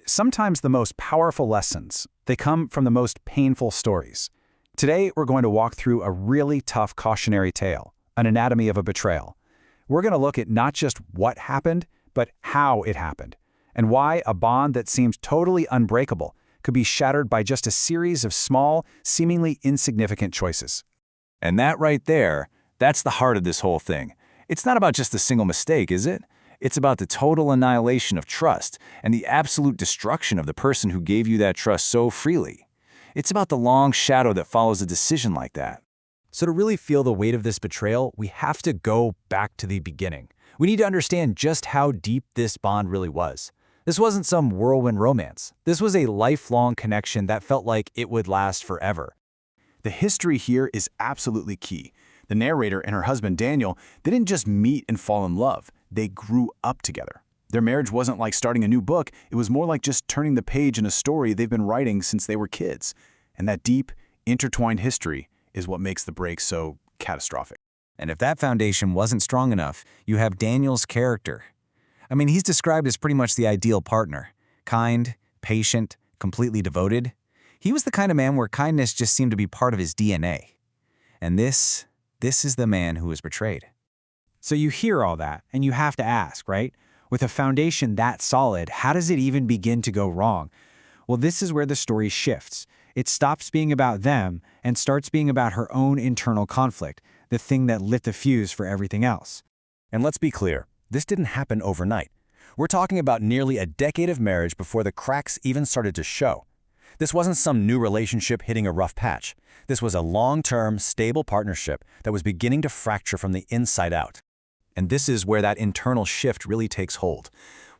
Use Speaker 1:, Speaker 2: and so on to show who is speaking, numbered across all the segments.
Speaker 1: Sometimes the most powerful lessons, they come from the most painful stories. Today, we're going to walk through a really tough cautionary tale, an anatomy of a betrayal. We're going to look at not just what happened, but how it happened, and why a bond that seems totally unbreakable could be shattered by just a series of small, seemingly insignificant choices.
Speaker 2: And that right there, that's the heart of this whole thing. It's not about just a single mistake, is it? It's about the total annihilation of trust and the absolute destruction of the person who gave you that trust so freely. It's about the long shadow that follows a decision like that.
Speaker 3: So to really feel the weight of this betrayal, we have to go back to the beginning. We need to understand just how deep this bond really was. This wasn't some whirlwind romance. This was a lifelong connection that felt like it would last forever.
Speaker 1: The history here is absolutely key. The narrator and her husband Daniel, they didn't just meet and fall in love. They grew up together. Their marriage wasn't like starting a new book. It was more like just turning the page in a story they've been writing since they were kids. And that deep, intertwined history is what makes the break so catastrophic.
Speaker 3: And if that foundation wasn't strong enough, you have Daniel's character. I mean, he's described as pretty much the ideal partner. Kind, patient, completely devoted. He was the kind of man where kindness just seemed to be part of his DNA. And this is the man who was betrayed.
Speaker 4: So you hear all that, and you have to ask, right? With a foundation that solid, how does it even begin to go wrong? Well, this is where the story shifts. It stops being about them and starts being about her own internal conflict, the thing that lit the fuse for everything else.
Speaker 2: And let's be clear, this didn't happen overnight. We're talking about nearly a decade of marriage before the cracks even started to show. This wasn't some new relationship hitting a rough patch. This was a long-term, stable partnership that was beginning to fracture from the inside out. And this is where that internal shift really takes hold.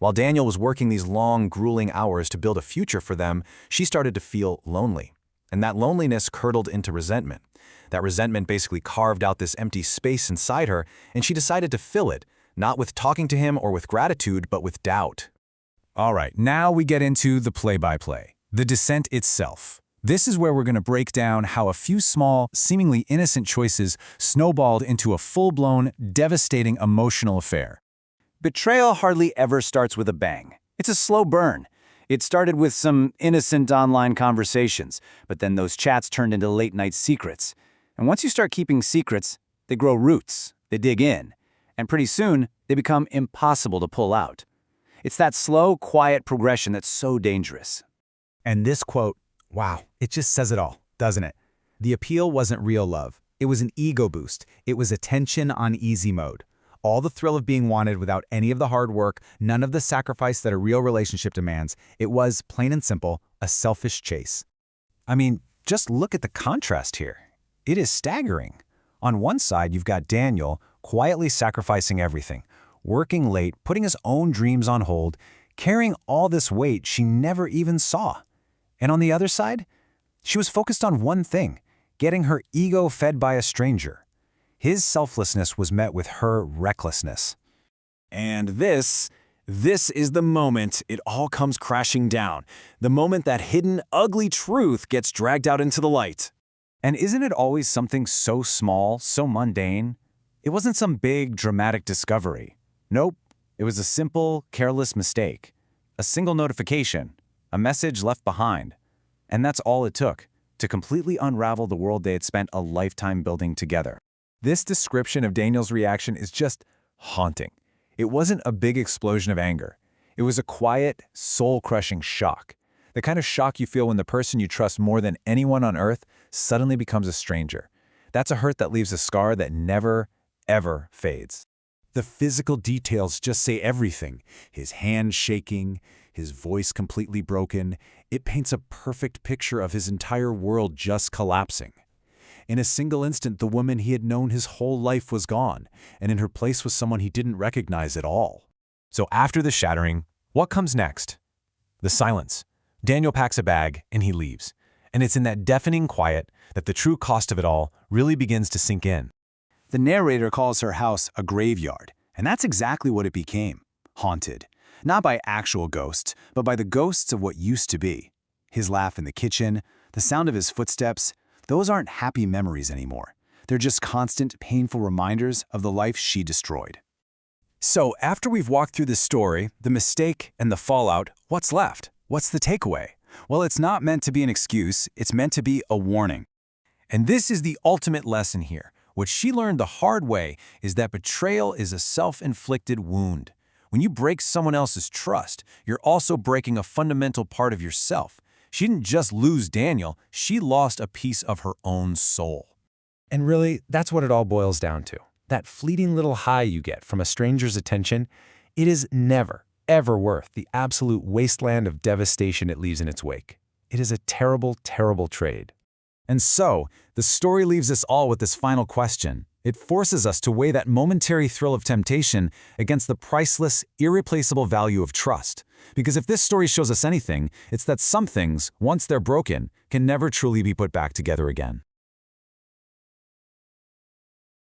Speaker 2: While Daniel was working these long, grueling hours to build a future for them, she started to feel lonely. And that loneliness curdled into resentment. That resentment basically carved out this empty space inside her, and she decided to fill it, not with talking to him or with gratitude, but with doubt.
Speaker 3: All right, now we get into the play-by-play, the descent itself. This is where we're going to break down how a few small, seemingly innocent choices snowballed into a full-blown, devastating emotional affair.
Speaker 5: Betrayal hardly ever starts with a bang. It's a slow burn. It started with some innocent online conversations, but then those chats turned into late-night secrets. And once you start keeping secrets, they grow roots, they dig in, and pretty soon they become impossible to pull out. It's that slow, quiet progression that's so dangerous.
Speaker 3: And this quote, wow, it just says it all, doesn't it? The appeal wasn't real love. It was an ego boost. It was attention on easy mode. All the thrill of being wanted without any of the hard work, none of the sacrifice that a real relationship demands. It was, plain and simple, a selfish chase.
Speaker 1: I mean, just look at the contrast here. It is staggering. On one side, you've got Daniel quietly sacrificing everything, working late, putting his own dreams on hold, carrying all this weight she never even saw. And on the other side, she was focused on one thing, getting her ego fed by a stranger. His selflessness was met with her recklessness.
Speaker 2: And this is the moment it all comes crashing down. The moment that hidden, ugly truth gets dragged out into the light.
Speaker 1: And isn't it always something so small, so mundane? It wasn't some big, dramatic discovery. Nope, it was a simple, careless mistake. A single notification, a message left behind. And that's all it took to completely unravel the world they had spent a lifetime building together.
Speaker 2: This description of Daniel's reaction is just haunting. It wasn't a big explosion of anger. It was a quiet, soul-crushing shock. The kind of shock you feel when the person you trust more than anyone on earth suddenly becomes a stranger. That's a hurt that leaves a scar that never, ever fades.
Speaker 1: The physical details just say everything. His hand shaking, his voice completely broken. It paints a perfect picture of his entire world just collapsing. In a single instant, the woman he had known his whole life was gone, and in her place was someone he didn't recognize at all.
Speaker 2: So after the shattering, what comes next? The silence. Daniel packs a bag and he leaves. And it's in that deafening quiet that the true cost of it all really begins to sink in.
Speaker 1: The narrator calls her house a graveyard, and that's exactly what it became. Haunted. Not by actual ghosts, but by the ghosts of what used to be. His laugh in the kitchen, the sound of his footsteps, those aren't happy memories anymore. They're just constant, painful reminders of the life she destroyed.
Speaker 2: So after we've walked through the story, the mistake, and the fallout, what's left? What's the takeaway? Well, it's not meant to be an excuse, it's meant to be a warning. And this is the ultimate lesson here. What she learned the hard way is that betrayal is a self-inflicted wound. When you break someone else's trust, you're also breaking a fundamental part of yourself. She didn't just lose Daniel, she lost a piece of her own soul.
Speaker 3: And really, that's what it all boils down to. That fleeting little high you get from a stranger's attention, it is never, ever worth the absolute wasteland of devastation it leaves in its wake. It is a terrible, terrible trade. And so, the story leaves us all with this final question. It forces us to weigh that momentary thrill of temptation against the priceless, irreplaceable value of trust. Because if this story shows us anything, it's that some things, once they're broken, can never truly be put back together again.